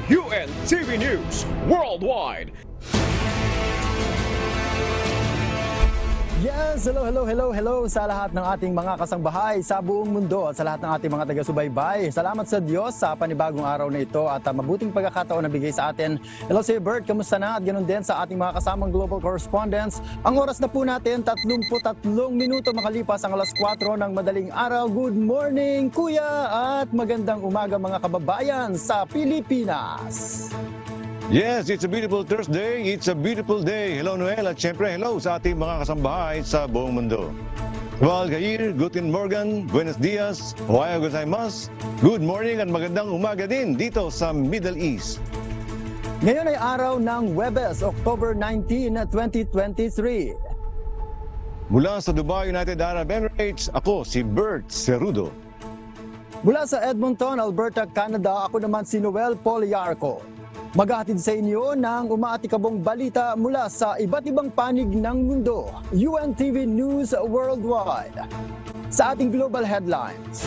UNTV News Worldwide. Yes, hello sa lahat ng ating mga kasangbahay sa buong mundo at sa lahat ng ating mga taga-subaybay. Salamat sa Diyos sa panibagong araw na ito at mabuting pagkakataon na bigay sa atin. Hello Sir Bert, kamusta na? At ganoon din sa ating mga kasamang global correspondents. Ang oras na po natin, 33 minuto makalipas ang alas 4 ng madaling araw. Good morning, Kuya! At magandang umaga mga kababayan sa Pilipinas. Yes, it's a beautiful Thursday. It's a beautiful day. Hello Noel at syempre hello sa ating mga kasambahay sa buong mundo. Walgair, Guten Morgen, Buenos Dias, Ohayo gozaimasu. Good morning at magandang umaga din dito sa Middle East. Ngayon ay araw ng Huwebes, October 19, 2023. Mula sa Dubai, United Arab Emirates, ako si Bert Cerudo. Mula sa Edmonton, Alberta, Canada, ako naman si Noel Poliarco. Maghahatid sa inyo ng umaatikabong balita mula sa iba't ibang panig ng mundo. UNTV News Worldwide. Sa ating global headlines.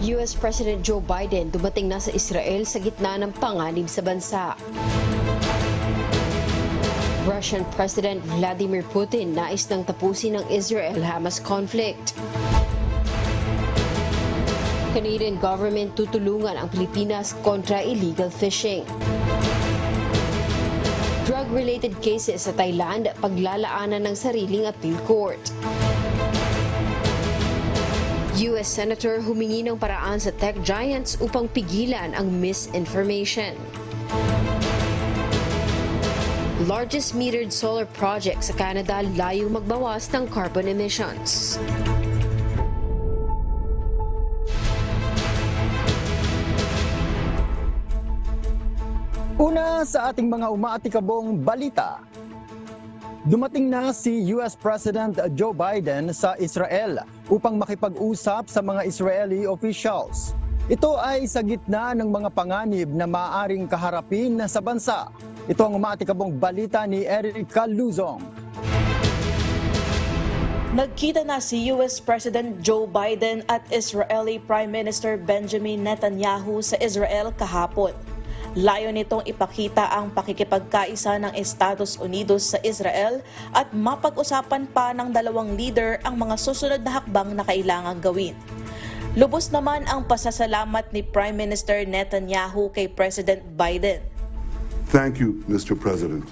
US President Joe Biden dumating na sa Israel sa gitna ng panganib sa bansa. Russian President Vladimir Putin nais nang tapusin ang Israel-Hamas conflict. Canadian government tutulungan ang Pilipinas kontra illegal fishing. Drug-related cases sa Thailand, paglalaanan ng sariling appeal court. US Senator humingi ng paraan sa tech giants upang pigilan ang misinformation. Largest metered solar project sa Canada layong magbawas ng carbon emissions. Una sa ating mga umaatikabong balita. Dumating na si US President Joe Biden sa Israel upang makipag-usap sa mga Israeli officials. Ito ay sa gitna ng mga panganib na maaaring kaharapin sa bansa. Ito ang umaatikabong balita ni Erica Luzong. Nagkita na si US President Joe Biden at Israeli Prime Minister Benjamin Netanyahu sa Israel kahapon. Layo nitong ipakita ang pakikipagkaisa ng Estados Unidos sa Israel at mapag-usapan pa ng dalawang leader ang mga susunod na hakbang na kailangang gawin. Lubos naman ang pasasalamat ni Prime Minister Netanyahu kay President Biden. Thank you, Mr. President.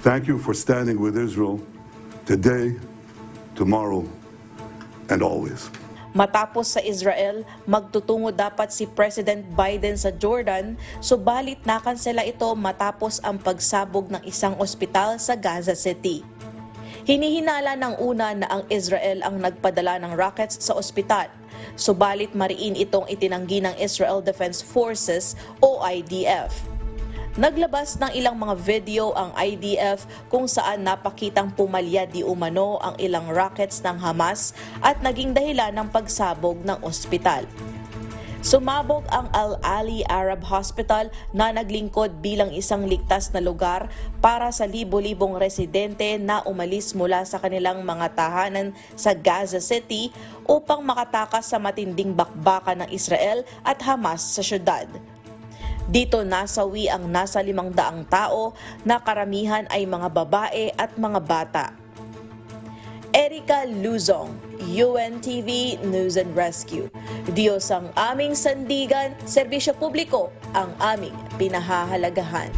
Thank you for standing with Israel today, tomorrow, and always. Matapos sa Israel, magtutungo dapat si President Biden sa Jordan, subalit nakansela ito matapos ang pagsabog ng isang ospital sa Gaza City. Hinihinala ng una na ang Israel ang nagpadala ng rockets sa ospital, subalit mariin itong itinanggi ng Israel Defense Forces o IDF. Naglabas ng ilang mga video ang IDF kung saan napakitang pumalya di umano ang ilang rockets ng Hamas at naging dahilan ng pagsabog ng ospital. Sumabog ang Al-Ali Arab Hospital na naglingkod bilang isang ligtas na lugar para sa libo-libong residente na umalis mula sa kanilang mga tahanan sa Gaza City upang makatakas sa matinding bakbakan ng Israel at Hamas sa syudad. Dito nasawi ang nasa 500 tao na karamihan ay mga babae at mga bata. Erica Luzong, UNTV News and Rescue. Diyos ang aming sandigan, serbisyo publiko ang aming pinahahalagahan.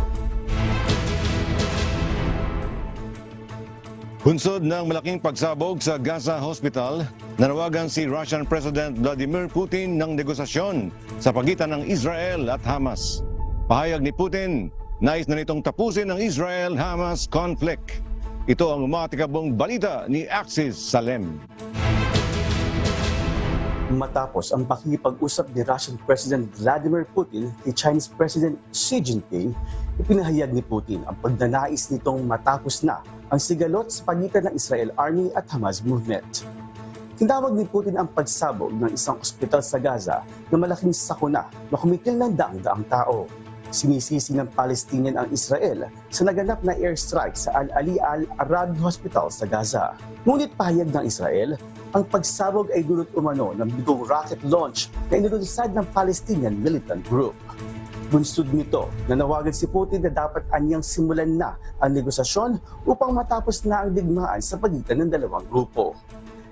Bunsod ng malaking pagsabog sa Gaza Hospital, nanawagan si Russian President Vladimir Putin ng negosasyon sa pagitan ng Israel at Hamas. Pahayag ni Putin, nais na nitong tapusin ang Israel-Hamas conflict. Ito ang umaatikabong balita ni Axis Salem. Matapos ang pakikipag-usap ni Russian President Vladimir Putin kay Chinese President Xi Jinping, ipinahayag ni Putin ang pagnanais nitong matapos na ang sigalot sa pagitan ng Israel Army at Hamas movement. Tinawag ni Putin ang pagsabog ng isang ospital sa Gaza na malaking sakuna na kumitil ng daang-daang tao. Sinisisi ng Palestinian ang Israel sa naganap na airstrike sa Al-Ali Al-Arabi Hospital sa Gaza. Ngunit pahayag ng Israel, Ang pagsabog ay dulot umano ng bigong rocket launch na inilunsad ng Palestinian militant group. Bunsod nito, nanawagan si Putin na dapat anyang simulan na ang negosasyon upang matapos na ang digmaan sa pagitan ng dalawang grupo.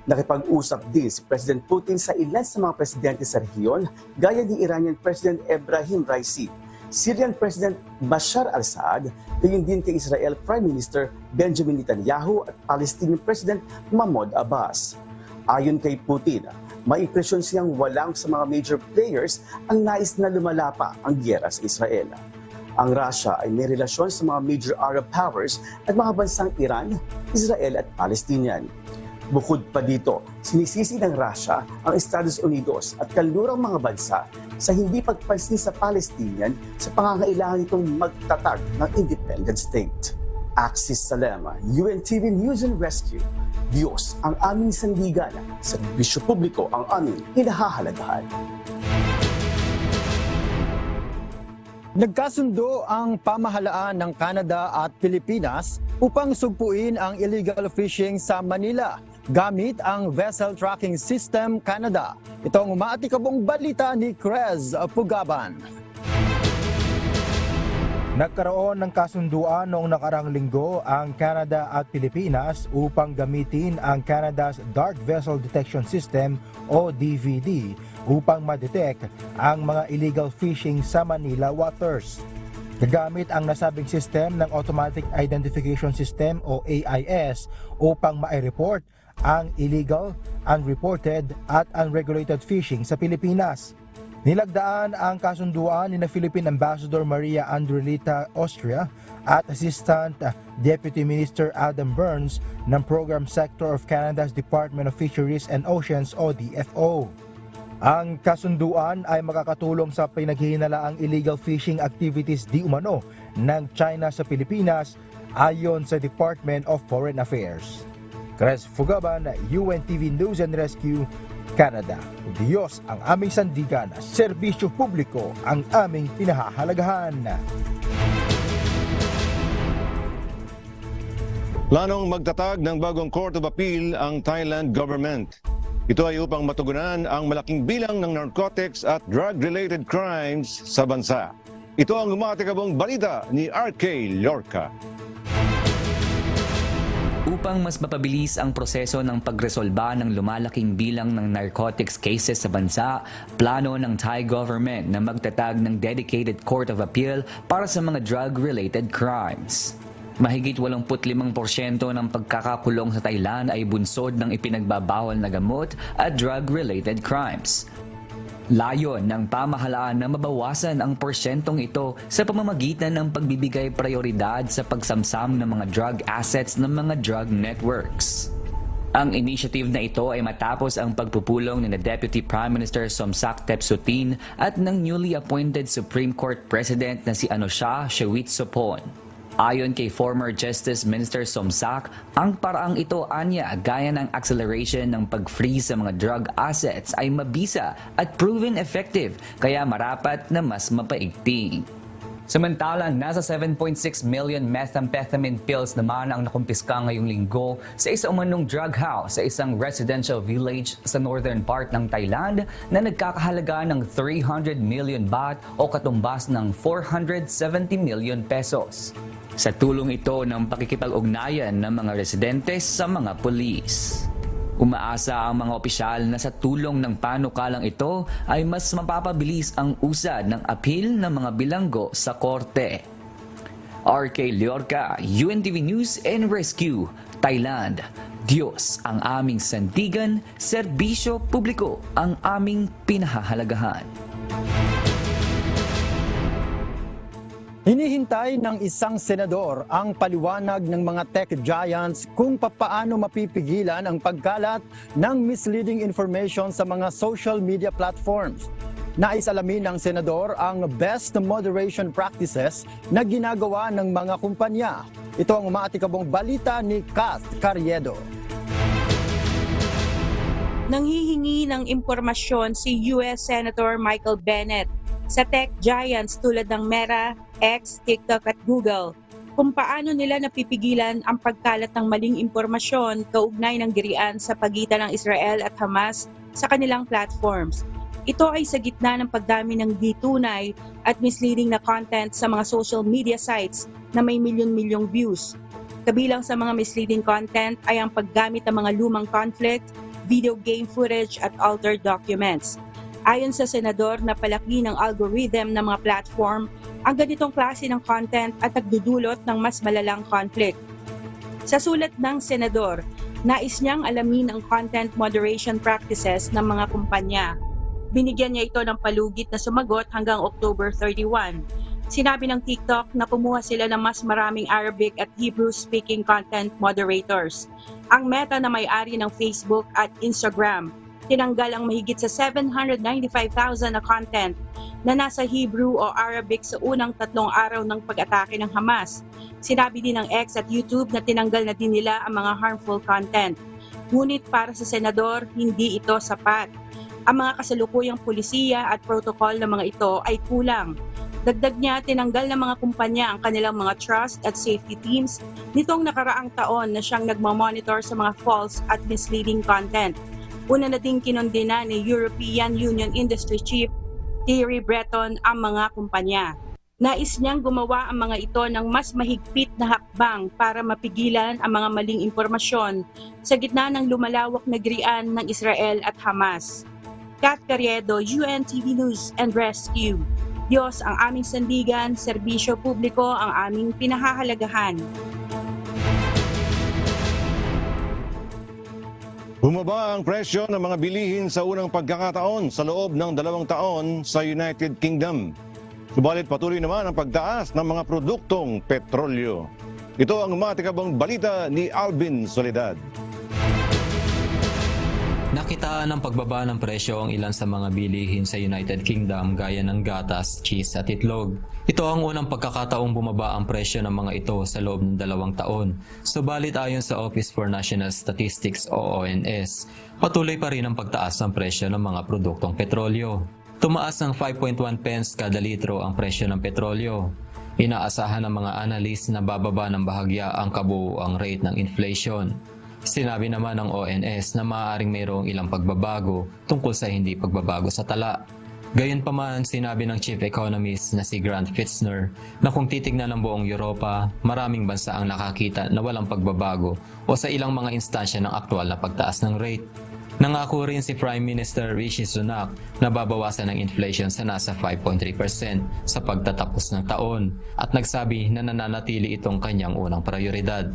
Nakipag-usap din si President Putin sa ilan sa mga presidente sa rehiyon gaya ni Iranian President Ebrahim Raisi, Syrian President Bashar al-Assad, gayon din kay Israel Prime Minister Benjamin Netanyahu at Palestinian President Mahmoud Abbas. Ayon kay Putin, may impresyon siyang walang sa mga major players ang nais na lumala pa ang gyera sa Israel. Ang Russia ay may relasyon sa mga major Arab powers at mga bansang Iran, Israel at Palestinian. Bukod pa dito, sinisisi ng Russia ang Estados Unidos at kalurang mga bansa sa hindi pagpansin sa Palestinian sa pangangailangan nitong magtatag ng independent state. Axis Salema, UNTV News and Rescue. Diyos ang aming sandigan, serbisyo publiko ang aming inahahalagahan. Nagkasundo ang pamahalaan ng Canada at Pilipinas upang sugpuin ang illegal fishing sa Manila gamit ang Vessel Tracking System Canada. Ito ang umaatikabong balita ni Crez Pugaban. Nagkaroon ng kasunduan noong nakarang linggo ang Canada at Pilipinas upang gamitin ang Canada's Dark Vessel Detection System o DVD upang ma-detect ang mga illegal fishing sa Manila waters. Gagamit ang nasabing system ng Automatic Identification System o AIS upang ma-report ang illegal, unreported at unregulated fishing sa Pilipinas. Nilagdaan ang kasunduan ni Philippine Ambassador Maria Andrelita Austria at Assistant Deputy Minister Adam Burns ng Program Sector of Canada's Department of Fisheries and Oceans o DFO. Ang kasunduan ay makakatulong sa pinaghihinalaang illegal fishing activities di umano ng China sa Pilipinas ayon sa Department of Foreign Affairs. Cres Fugaban, UNTV News and Rescue, Canada. Diyos ang aming sandigan, serbisyo publiko ang aming pinahahalagahan. Planong magtatag ng bagong Court of Appeal ang Thailand government. Ito ay upang matugunan ang malaking bilang ng narcotics at drug-related crimes sa bansa. Ito ang umaatikabong balita ni RK Lorca. Upang mas mapabilis ang proseso ng pagresolba ng lumalaking bilang ng narcotics cases sa bansa, plano ng Thai government na magtatag ng dedicated Court of Appeal para sa mga drug-related crimes. Mahigit 85% ng pagkakakulong sa Thailand ay bunsod ng ipinagbabawal na gamot at drug-related crimes. Layon ng pamahalaan na mabawasan ang porsyentong ito sa pamamagitan ng pagbibigay prioridad sa pagsamsam ng mga drug assets ng mga drug networks. Ang initiative na ito ay matapos ang pagpupulong ni Deputy Prime Minister Somsak Tepsutin at ng newly appointed Supreme Court President na si Anushya Shewitsopon. Ayon kay former Justice Minister Somsak, ang paraang ito anya gaya ng acceleration ng pag-freeze sa mga drug assets ay mabisa at proven effective kaya marapat na mas mapaigting. Samantalang nasa 7.6 million methamphetamine pills naman ang nakumpiska ngayong linggo sa isa umanong drug house sa isang residential village sa northern part ng Thailand na nagkakahalaga ng 300 million baht o katumbas ng 470 million pesos. Sa tulong ito ng pakikipag-ugnayan ng mga residente sa mga pulis. Umaasa ang mga opisyal na sa tulong ng panukalang ito ay mas mapapabilis ang usad ng apil ng mga bilanggo sa korte. RK Lorca, UNTV News and Rescue, Thailand. Diyos ang aming sandigan, serbisyo publiko ang aming pinahahalagahan. Hinihintay ng isang senador ang paliwanag ng mga tech giants kung papaano mapipigilan ang pagkalat ng misleading information sa mga social media platforms. Nais alamin ng senador ang best moderation practices na ginagawa ng mga kumpanya. Ito ang umaatikabong balita ni Kath Carriedo. Nanghihingi ng impormasyon si US Senator Michael Bennet sa tech giants tulad ng Meta, X, TikTok at Google kung paano nila napipigilan ang pagkalat ng maling impormasyon kaugnay ng girian sa pagitan ng Israel at Hamas sa kanilang platforms. Ito ay sa gitna ng pagdami ng di-tunay at misleading na content sa mga social media sites na may milyon-milyong views. Kabilang sa mga misleading content ay ang paggamit ng mga lumang conflict, video game footage at altered documents. Ayon sa senador, napalaki ng algorithm ng mga platform ang ganitong klase ng content at nagdudulot ng mas malalang conflict. Sa sulat ng senador, nais niyang alamin ang content moderation practices ng mga kumpanya. Binigyan niya ito ng palugit na sumagot hanggang October 31. Sinabi ng TikTok na kumuha sila ng mas maraming Arabic at Hebrew-speaking content moderators. Ang Meta na may-ari ng Facebook at Instagram tinanggal ang mahigit sa 795,000 na content na nasa Hebrew o Arabic sa unang 3 araw ng pag-atake ng Hamas. Sinabi din ng X at YouTube na tinanggal na din nila ang mga harmful content. Ngunit para sa senador, hindi ito sapat. Ang mga kasalukuyang pulisiya at protocol ng mga ito ay kulang. Dagdag niya, tinanggal ng mga kumpanya ang kanilang mga trust at safety teams nitong nakaraang taon na siyang nagmamonitor sa mga false at misleading content. Una na ding kinondena ni European Union Industry Chief Thierry Breton ang mga kumpanya. Nais niyang gumawa ang mga ito ng mas mahigpit na hakbang para mapigilan ang mga maling impormasyon sa gitna ng lumalawak na girian ng Israel at Hamas. Kat Carriedo, UNTV News and Rescue. Diyos ang aming sandigan, serbisyo publiko ang aming pinahahalagahan. Bumaba ang presyo ng mga bilihin sa unang pagkakataon sa loob ng 2 taon sa United Kingdom. Subalit patuloy naman ang pagtaas ng mga produktong petrolyo. Ito ang matikabang balita ni Alvin Soledad. Nakitaan ng pagbaba ng presyo ang ilan sa mga bilihin sa United Kingdom gaya ng gatas, cheese at itlog. Ito ang unang pagkakataong bumaba ang presyo ng mga ito sa loob ng 2 taon. Subalit ayon sa Office for National Statistics o ONS, patuloy pa rin ang pagtaas ng presyo ng mga produktong petrolyo. Tumaas ng 5.1 pence kada litro ang presyo ng petrolyo. Inaasahan ng mga analyst na bababa ng bahagya ang kabuuang rate ng inflation. Sinabi naman ng ONS na maaaring mayroong ilang pagbabago tungkol sa hindi pagbabago sa tala. Gayunpaman, sinabi ng Chief Economist na si Grant Fitzner na kung titignan ng buong Europa, maraming bansa ang nakakita na walang pagbabago o sa ilang mga instansya ng aktwal na pagtaas ng rate. Nangako rin si Prime Minister Rishi Sunak na babawasan ng inflation sa nasa 5.3% sa pagtatapos ng taon at nagsabi na nananatili itong kanyang unang prioridad.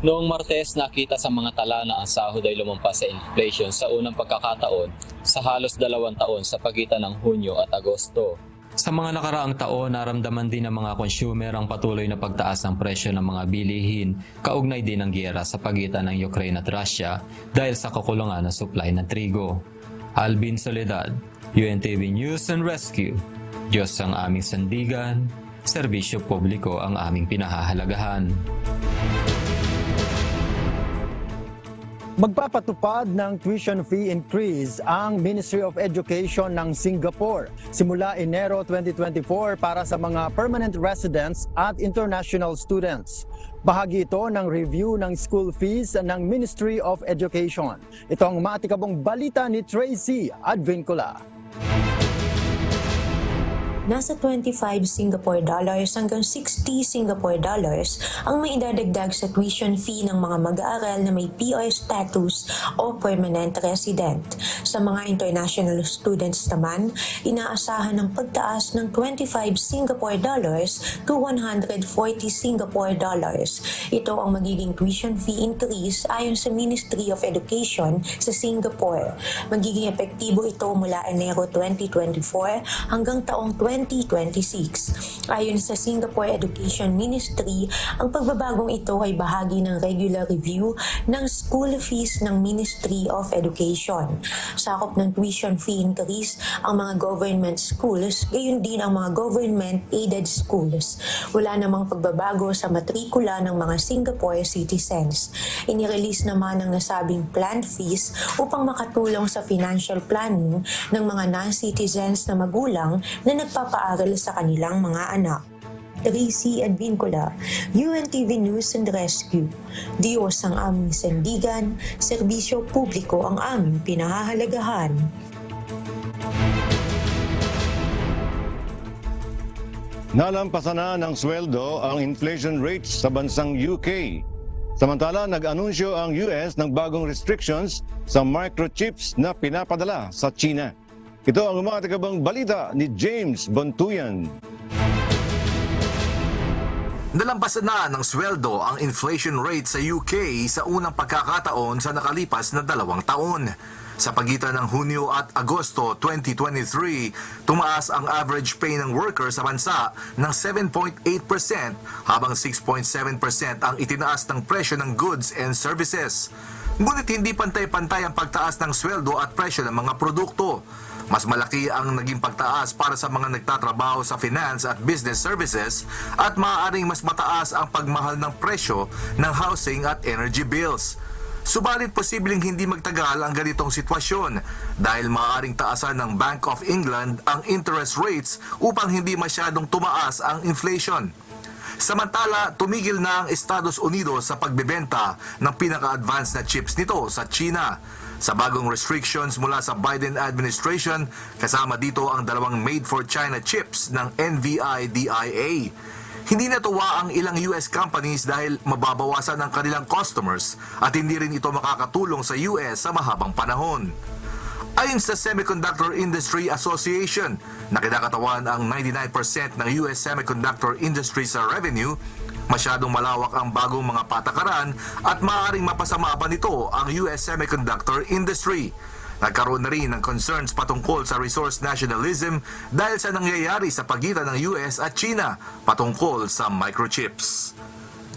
Noong Martes, nakita sa mga tala na ang sahod ay lumampas sa inflation sa unang pagkakataon sa halos 2 taon sa pagitan ng Hunyo at Agosto. Sa mga nakaraang taon, naramdaman din ng mga consumer ang patuloy na pagtaas ng presyo ng mga bilihin, kaugnay din ng giyera sa pagitan ng Ukraine at Russia dahil sa kakulangan ng supply ng trigo. Alvin Soledad, UNTV News and Rescue. Diyos ang aming sandigan, serbisyo publiko ang aming pinahahalagahan. Magpapatupad ng tuition fee increase ang Ministry of Education ng Singapore simula Enero 2024 para sa mga permanent residents at international students. Bahagi ito ng review ng school fees ng Ministry of Education. Ito ang matikabong balita ni Tracy Advincula. Nasa 25 Singapore dollars hanggang 60 Singapore dollars ang maidadagdag sa tuition fee ng mga mag-aaral na may PR status o permanent resident. Sa mga international students naman, inaasahan ng pagtaas ng 25 Singapore dollars to 140 Singapore dollars. Ito ang magiging tuition fee increase ayon sa Ministry of Education sa Singapore. Magiging epektibo ito mula Enero 2024 hanggang taong 2026. Ayon sa Singapore Education Ministry, ang pagbabagong ito ay bahagi ng regular review ng school fees ng Ministry of Education. Sakop ng tuition fee increase ang mga government schools, gayon din ang mga government-aided schools. Wala namang pagbabago sa matrikula ng mga Singapore citizens. Inirelease naman ang nasabing planned fees upang makatulong sa financial planning ng mga non-citizens na magulang na nagpapaaral sa kanilang mga anak. Tracy Advincula, UNTV News and Rescue. Diyos ang aming sandigan, serbisyo publiko ang aming pinahahalagahan. Nalampasan na ng sweldo ang inflation rates sa bansang UK. Samantala, nag-anunsyo ang US ng bagong restrictions sa microchips na pinapadala sa China. Ito ang umatikabang balita ni James Bontuyan. Nalampasan na ng sweldo ang inflation rate sa UK sa unang pagkakataon sa nakalipas na 2 taon. Sa pagitan ng Hunyo at Agosto 2023, tumaas ang average pay ng worker sa bansa ng 7.8% habang 6.7% ang itinaas ng presyo ng goods and services. Ngunit hindi pantay-pantay ang pagtaas ng sweldo at presyo ng mga produkto. Mas malaki ang naging pagtaas para sa mga nagtatrabaho sa finance at business services at maaaring mas mataas ang pagmahal ng presyo ng housing at energy bills. Subalit posibleng hindi magtagal ang ganitong sitwasyon dahil maaaring taasan ng Bank of England ang interest rates upang hindi masyadong tumaas ang inflation. Samantala, tumigil na ang Estados Unidos sa pagbebenta ng pinaka-advanced na chips nito sa China. Sa bagong restrictions mula sa Biden administration, kasama dito ang 2 made-for-China chips ng NVIDIA. Hindi natuwa ang ilang US companies dahil mababawasan ang kanilang customers at hindi rin ito makakatulong sa US sa mahabang panahon. Ayon sa Semiconductor Industry Association, na kinakatawan ang 99% ng US semiconductor industry sa revenue, masyadong malawak ang bagong mga patakaran at maaaring mapasama pa nito ang US semiconductor industry. Nagkaroon na rin ng concerns patungkol sa resource nationalism dahil sa nangyayari sa pagitan ng US at China patungkol sa microchips.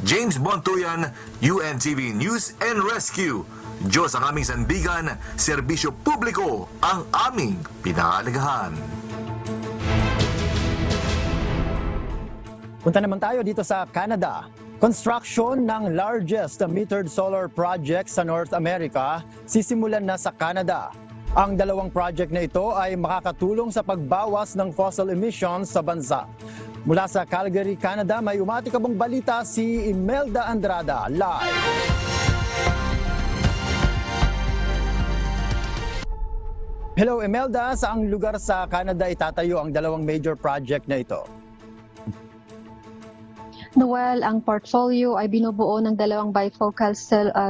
James Bontuyan, UNTV News and Rescue. Diyos ang aming sandigan, serbisyo publiko ang aming pinahalagahan. Punta naman tayo dito sa Canada. Construction ng largest metered solar project sa North America sisimulan na sa Canada. Ang 2 project na ito ay makakatulong sa pagbawas ng fossil emissions sa bansa. Mula sa Calgary, Canada, may umatikabang balita si Imelda Andrada live. Hello Imelda, saang lugar sa Canada itatayo ang 2 major project na ito? Noel, ang portfolio ay binubuo ng 2 bifocal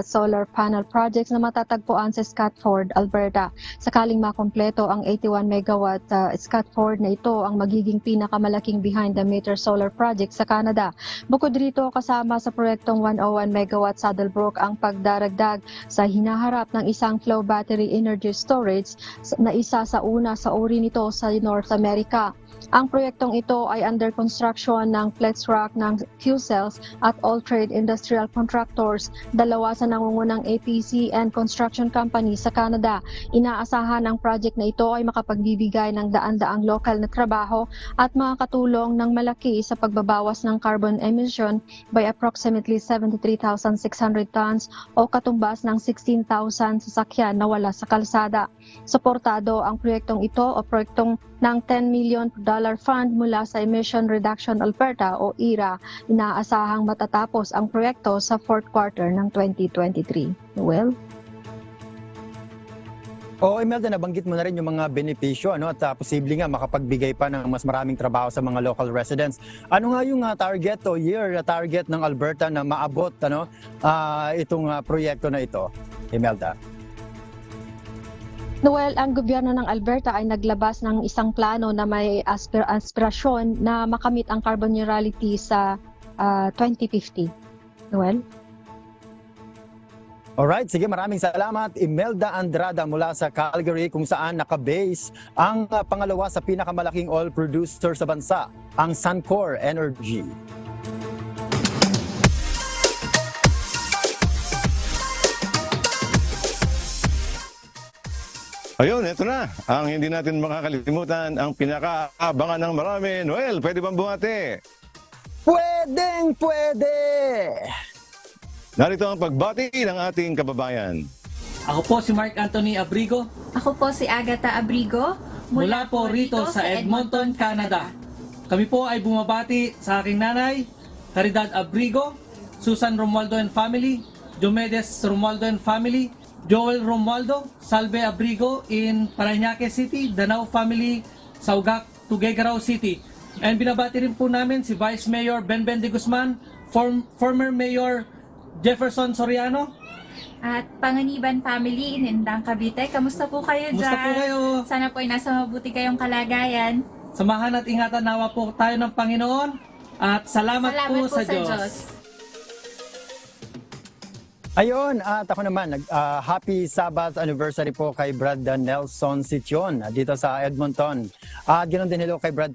solar panel projects na matatagpuan sa Scotford, Alberta. Sakaling makompleto ang 81 megawatt Scotford na ito ang magiging pinakamalaking behind-the-meter solar project sa Canada. Bukod rito, kasama sa proyektong 101 megawatt Saddlebrook ang pagdaragdag sa hinaharap ng isang flow battery energy storage na isa sa una sa uri nito sa North America. Ang proyektong ito ay under construction ng FlexRock ng Qcells at All Trade Industrial Contractors, 2 sa nangungunang APC and construction company sa Canada. Inaasahan ang project na ito ay makapagbibigay ng daan-daang lokal na trabaho at makakatulong ng malaki sa pagbabawas ng carbon emission by approximately 73,600 tons o katumbas ng 16,000 sasakyan na wala sa kalsada. Suportado ang proyektong ito o proyektong ng $10 million fund mula sa Emission Reduction Alberta o ERA. Inaasahang matatapos ang proyekto sa 4th quarter ng 2023. Noel? Imelda, nabanggit mo na rin yung mga benepisyo at posible nga makapagbigay pa ng mas maraming trabaho sa mga local residents. Ano nga yung target o year target ng Alberta na maabot itong proyekto na ito, Imelda? Noel, ang gobyerno ng Alberta ay naglabas ng isang plano na may aspirasyon na makamit ang carbon neutrality sa 2050. Noel? Alright, sige, maraming salamat Imelda Andrada mula sa Calgary kung saan nakabase ang pangalawa sa pinakamalaking oil producer sa bansa, ang Suncor Energy. Ayun, eto na. Ang hindi natin makakalimutan, ang pinakaabangan ng marami. Noel, pwede bang buhati? Pwedeng pwede! Narito ang pagbati ng ating kababayan. Ako po si Mark Anthony Abrigo. Ako po si Agatha Abrigo. Mula po rito sa Edmonton, Canada. Kami po ay bumabati sa aking nanay, Caridad Abrigo, Susan Romualdo and family, Diomedes Romualdo and family, Joel Romualdo, Salve Abrigo in Parañaque City, Danao family, Saugak, Tuguegarao City. And binabati rin po namin si Vice Mayor Benben de Guzman, former Mayor Jefferson Soriano, at Panganiban family in Indang, Cavite. Kamusta po kayo dyan? Kamusta po kayo? Sana po ay nasa mabuti kayong kalagayan. Samahan at ingatan nawa po tayo ng Panginoon at salamat po sa Diyos. Ayun, at ako naman, happy Sabbath anniversary po kay Brad Nelson Sition dito sa Edmonton. At ganoon din hello kay Brad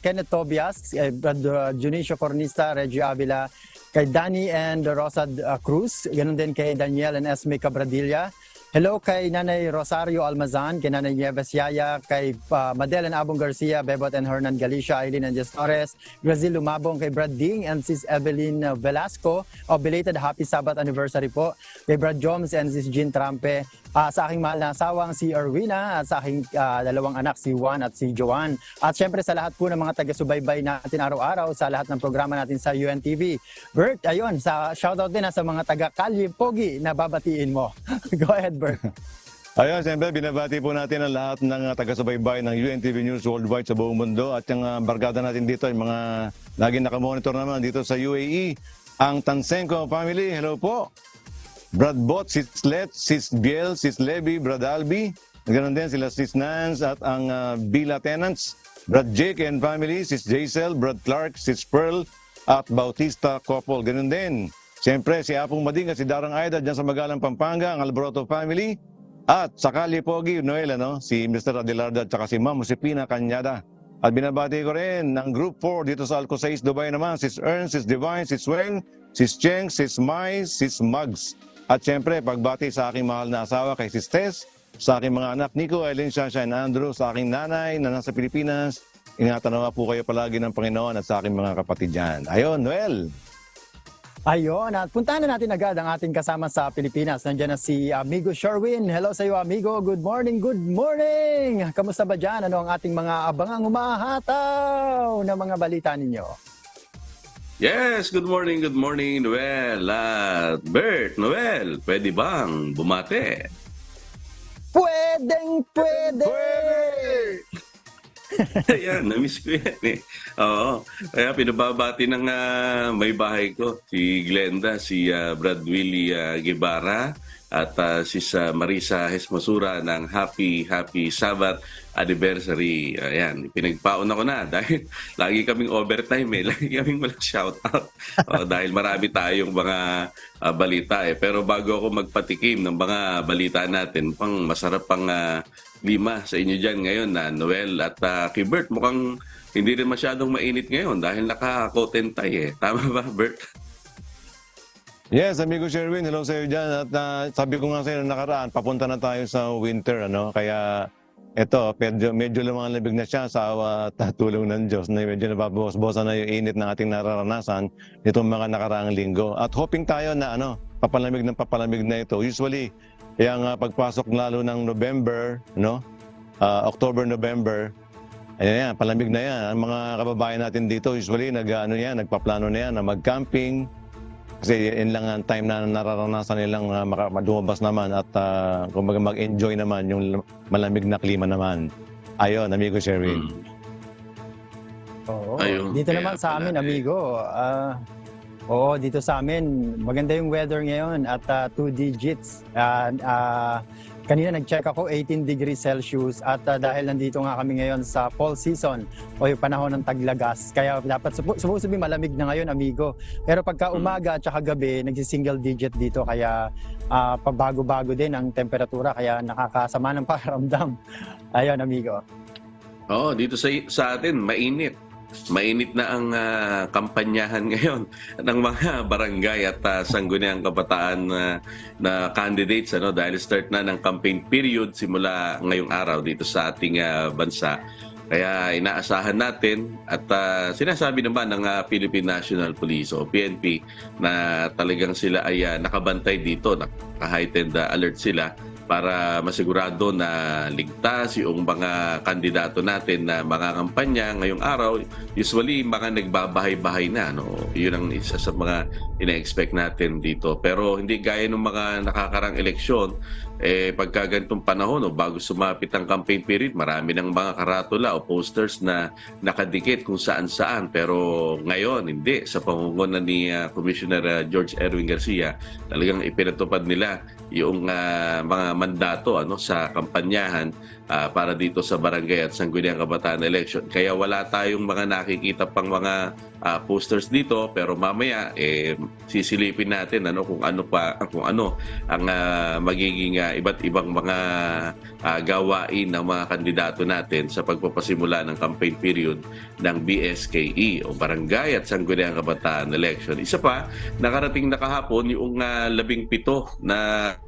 Kenneth Tobias, Brad Junicio Cornista, Reggie Avila, kay Danny and Rosad Cruz, ganoon din kay Daniel and Esme Cabradilla. Hello kay Nanay Rosario Almazan, kay Nanay Nieves Yaya, kay Madel and Abong Garcia, Bebot and Hernan Galicia, Aileen and Jess Torres, Grazil Lumabong, kay Brad Ding and Sis Evelyn Velasco. Belated happy Sabbath anniversary po. Kay Brad Joms and Sis Jean Trampe. Sa aking mahal na asawang si Erwina at sa aking dalawang anak si Juan at si Joanne. At syempre sa lahat po ng mga taga-subaybay natin araw-araw sa lahat ng programa natin sa UNTV. Bert, ayun, shoutout din sa mga taga-Kalye Pogi na babatiin mo. Go ahead, Bert. Ayun, siyempre, binabati po natin ang lahat ng taga-subaybay ng UNTV News Worldwide sa buong mundo. At yung barkada natin dito, yung mga laging nakamonitor naman dito sa UAE, ang Tansenko family, hello po. Brad Bot, Sis Let, Sis Biel, Sis Levy, Brad Albi. Ganoon din sila Sis Nance at ang Bila Tenants. Brad Jake and family, Sis Jaisel, Brad Clark, Sis Pearl at Bautista Couple. Ganoon din. Siyempre, si Apong Mading at si Darang Aida dyan sa Magalang Pampanga, ang Alboroto family. At sa Kalye Pogi, Noel, si Mr. Adelarda at saka si Ma'am Josepina Cañada. At binabati ko rin ng Group 4 dito sa Alco 6, Dubai naman, Sis Ernst, Sis Divine, Sis Weng, Sis Cheng, Sis Mai, Sis Mugs. At siyempre, pagbati sa aking mahal na asawa kay Sis Tess, sa aking mga anak Nico, Eileen, Shasha, and Andrew, sa aking nanay na nasa Pilipinas. Ingatan naman po kayo palagi ng Panginoon at sa aking mga kapatid dyan. Ayun, Noel. Ayun, at puntahan na natin agad ang ating kasama sa Pilipinas. Nandiyan na si Amigo Sherwin. Hello sa iyo, Amigo. Good morning, good morning! Kamusta ba dyan? Ano ang ating mga abangang humahataw na mga balita ninyo? Yes, good morning, Noel. Bert, Noel, pwede bang bumate? Pwede! Ayan, namiss ko yan eh. Oo, kaya pinababati ng may bahay ko, si Glenda, si Brad Willie Guevara, at si Marisa Hesmosura ng Happy Sabbath anniversary. Ayan, pinagpaon ako na dahil lagi kaming overtime lagi kaming walang shoutout. Dahil marami tayong mga balita Pero bago ako magpatikim ng mga balita natin, pang masarap pang lima sa inyo dyan ngayon na Noel at kay Bert, mukhang hindi rin masyadong mainit ngayon dahil naka-coat and tie Tama ba, Bert? Yes, Amigo Sherwin, hello sa iyo dyan. At sabi ko nga sa iyo nakaraan, papunta na tayo sa winter, Kaya ito, medyo lumalabig na siya sa tulong ng Diyos na medyo nababawas-bawasan na yung init na ating nararanasan nitong mga nakaraang linggo. At hoping tayo na papalamig na ito. Usually, yung pagpasok lalo ng November, October, November, ayan, palamig na yan. Ang mga kababayan natin dito, usually nagpaplano na yan na mag-camping. Kasi yun lang ang time na nararanasan nilang lumabas naman at kumbaga mag-enjoy naman yung malamig na klima naman. Ayun, Amigo Sherwin. Oo. Dito naman sa amin, Amigo. Dito sa amin, maganda yung weather ngayon at 2 digits. Kanina nag-check ako, 18 degrees Celsius at dahil nandito nga kami ngayon sa fall season o yung panahon ng taglagas. Kaya dapat supposed to be malamig na ngayon, Amigo. Pero pagka umaga at saka gabi, nagsi-single digit dito kaya pabago-bago din ang temperatura kaya nakakasama ng pakiramdam. Ayun, Amigo. Dito sa atin, mainit. Mainit na ang kampanyahan ngayon ng mga barangay at sangguniang kabataan na candidates dahil start na ng campaign period simula ngayong araw dito sa ating bansa. Kaya inaasahan natin at sinasabi naman ng Philippine National Police o PNP na talagang sila ay nakabantay dito, naka-heightened alert sila para masigurado na ligtas yung mga kandidato natin na mga kampanya ngayong araw. Usually, mga nagbabahay-bahay na. No? Yun ang isa sa mga ina-expect natin dito. Pero hindi gaya ng mga nakakarang eleksyon, pagka ganitong panahon o bago sumapit ang campaign period, marami ng mga karatula o posters na nakadikit kung saan-saan. Pero ngayon, hindi. Sa pangunguna ni Commissioner George Erwin Garcia, talagang ipinatupad nila yung mga mandato sa kampanyahan para dito sa barangay at Sangguniang Kabataan election. Kaya wala tayong mga nakikita pang mga posters dito, pero mamaya sisilipin natin kung ano ang magiging iba't ibang mga gawain ng mga kandidato natin sa pagpapasimula ng campaign period ng BSKE o Barangay at Sangguniang Kabataan election. Isa pa, nakarating na kahapon yung 17 na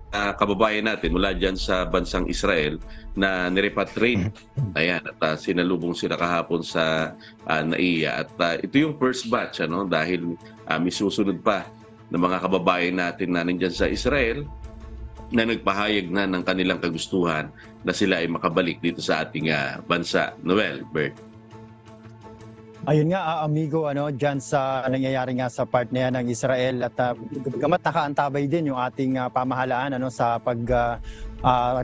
kababayan natin mula dyan sa bansang Israel na nirepatriate. Ayan, at sinalubong sila kahapon sa NAIA. At ito yung first batch dahil may susunod pa ng mga kababayan natin na nandyan sa Israel na nagpahayag na ng kanilang kagustuhan na sila ay makabalik dito sa ating bansa. Noel, Bert. Ayun nga, amigo, dyan sa nangyayari nga sa part na yan ng Israel at gamat nakaantabay din yung ating pamahalaan sa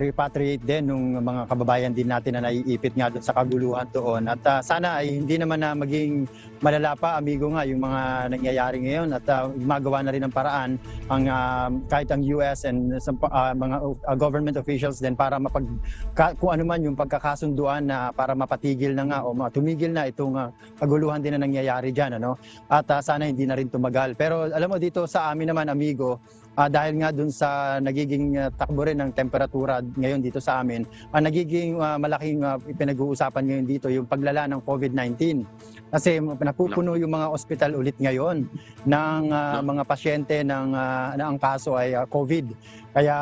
repatriate din ng mga kababayan din natin na naiipit nga doon sa kaguluhan doon. At sana ay hindi naman na maging malala pa, amigo, nga yung mga nangyayari ngayon at gumagawa na rin ng paraan kahit ang US and mga government officials din para kung ano man yung pagkakasunduan na para mapatigil na nga o tumigil na itong kaguluhan din na nangyayari dyan. At sana hindi na rin tumagal. Pero alam mo, dito sa amin naman, amigo, dahil nga dun sa nagiging takbo rin ng temperatura ngayon dito sa amin, nagiging malaking pinag-uusapan ngayon dito yung paglala ng COVID-19. Kasi napupuno yung mga ospital ulit ngayon ng mga pasyente na ang kaso ay COVID. Kaya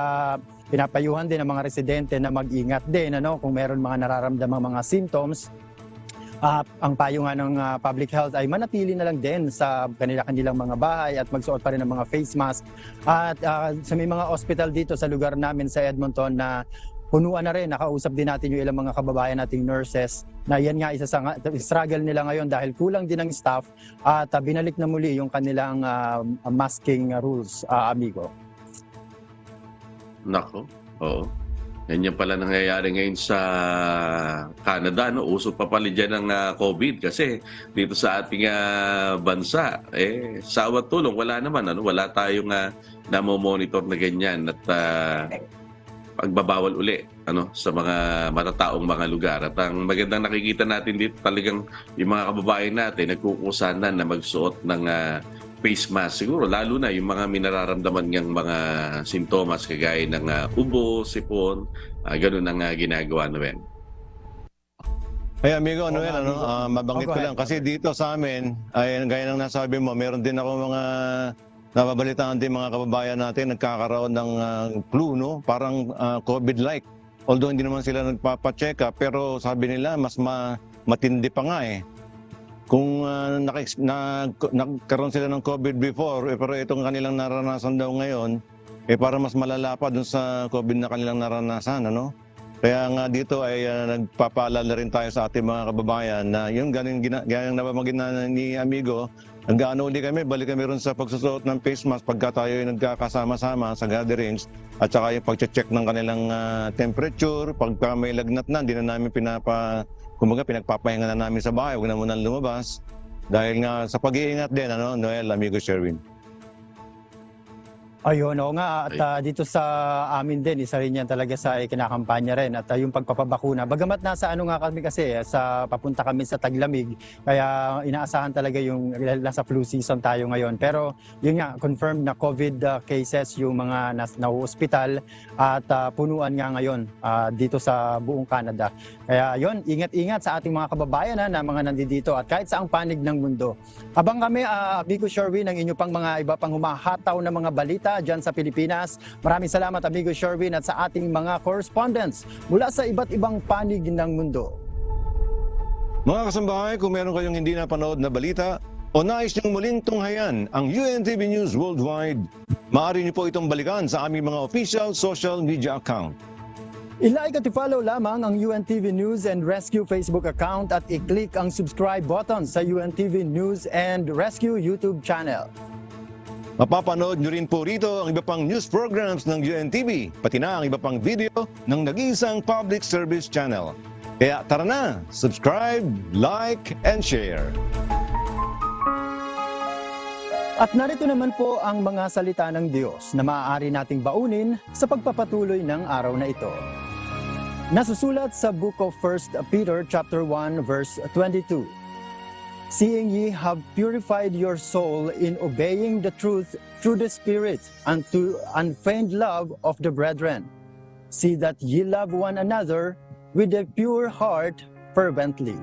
pinapayuhan din ng mga residente na mag-ingat din kung meron mga nararamdamang mga symptoms. Ang payo nga ng public health ay manatili na lang din sa kanilang mga bahay at magsuot pa rin ng mga face mask. At sa may mga hospital dito sa lugar namin sa Edmonton na punuan na rin, nakausap din natin yung ilang mga kababayan nating nurses na yan nga isa sa struggle nila ngayon dahil kulang din ng staff at binalik na muli yung kanilang masking rules, amigo. Nako, oo. Yan pala nangyayari ngayon sa Canada. Uso pa pala dyan ng COVID kasi dito sa ating bansa, sawat tulong, wala naman. Wala tayong namomonitor na ganyan at pagbabawal uli sa mga matataong mga lugar. At ang magandang nakikita natin dito talagang yung mga kababayan natin nagkukusanan na magsuot ng face mask. Siguro lalo na yung mga minararamdaman niyang mga sintomas kagaya ng ubo, sipon, ganun ang ginagawa namin. Ay, amigo, Noel, mabanggit ko lang kasi dito sa amin, ay gaya ng nasabi mo, meron din ako mga nababalitaan din mga kababayan natin nagkakaroon ng flu, parang COVID-like. Although hindi naman sila nagpapacheck up, pero sabi nila mas matindi pa nga Kung nagkaroon sila ng COVID before, pero itong kanilang naranasan daw ngayon, para mas malala pa dun sa COVID na kanilang naranasan, Kaya nga dito ay nagpapaalala rin tayo sa ating mga kababayan na yung ganyang nabamagin na ni amigo, nag-ano uli kami, balik kami rin sa pagsusuot ng face mask pagka tayo ay nagkakasama-sama sa gatherings at saka yung pag-check ng kanilang temperature, pagka may lagnat na, hindi na namin pinagpapahinga na namin sa bahay, huwag na muna lumabas. Dahil nga sa pag-iingat din, Noel, amigo Sherwin. Ayun, oo nga. At dito sa amin din, isa rin yan talaga sa kinakampanya rin. At yung pagpapabakuna. Bagamat nasa nga kami kasi, papunta kami sa taglamig. Kaya inaasahan talaga yung nasa flu season tayo ngayon. Pero yun nga, confirmed na COVID cases yung mga na-hospital at punuan nga ngayon dito sa buong Canada. Kaya yun, ingat-ingat sa ating mga kababayan na mga nandito at kahit saang panig ng mundo. Abang kami, amigo Sherwin, ang inyo pang mga iba pang humahataw na mga balita dyan sa Pilipinas. Maraming salamat, amigo Sherwin, at sa ating mga correspondents mula sa iba't ibang panig ng mundo. Mga kasambahay, kung meron kayong hindi napanood na balita o nais niyong muling tunghayan ang UNTV News Worldwide, Maaari niyo po itong balikan sa aming mga official social media account. I-like at i-follow lamang ang UNTV News and Rescue Facebook account at i-click ang subscribe button sa UNTV News and Rescue YouTube channel. Mapapanood nyo rin po rito ang iba pang news programs ng UNTV, pati na ang iba pang video ng nag-iisang public service channel. Kaya tara na, subscribe, like, and share. At narito naman po ang mga salita ng Diyos na maaari nating baunin sa pagpapatuloy ng araw na ito. Nasusulat sa Book of 1 Peter chapter 1 verse 22. Seeing ye have purified your soul in obeying the truth through the Spirit unto unfeigned love of the brethren, see that ye love one another with a pure heart fervently.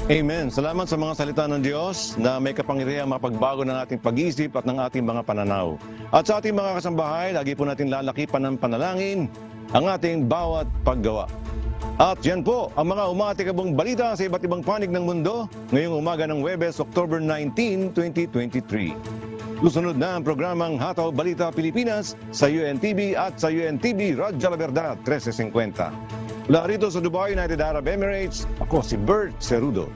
Amen. Salamat sa mga salita ng Diyos na may kapangyarihang mapagbago ng ating pag-iisip at ng ating mga pananaw. At sa ating mga kasambahay, lagi po natin lalakipan ng panalangin ang ating bawat paggawa. At yan po ang mga umatikabong balita sa iba't ibang panig ng mundo ngayong umaga ng Huwebes, October 19, 2023. Susunod na ang programang Hataw Balita Pilipinas sa UNTV at sa UNTV Radyo La Verdad 1350. Mula rito sa Dubai, United Arab Emirates, ako si Bert Cerudo.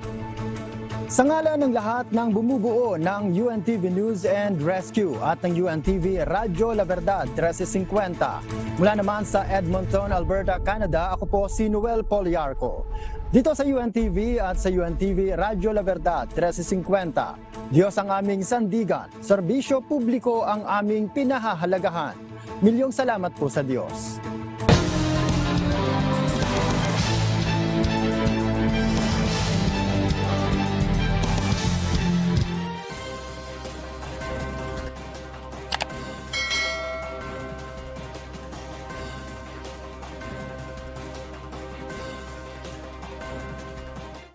Sa ngalan ng lahat ng bumubuo ng UNTV News and Rescue at ng UNTV Radyo La Verdad 1350, mula naman sa Edmonton, Alberta, Canada, ako po si Noel Poliarco. Dito sa UNTV at sa UNTV Radyo La Verdad 1350, Diyos ang aming sandigan, serbisyo publiko ang aming pinahahalagahan. Milyong salamat po sa Diyos.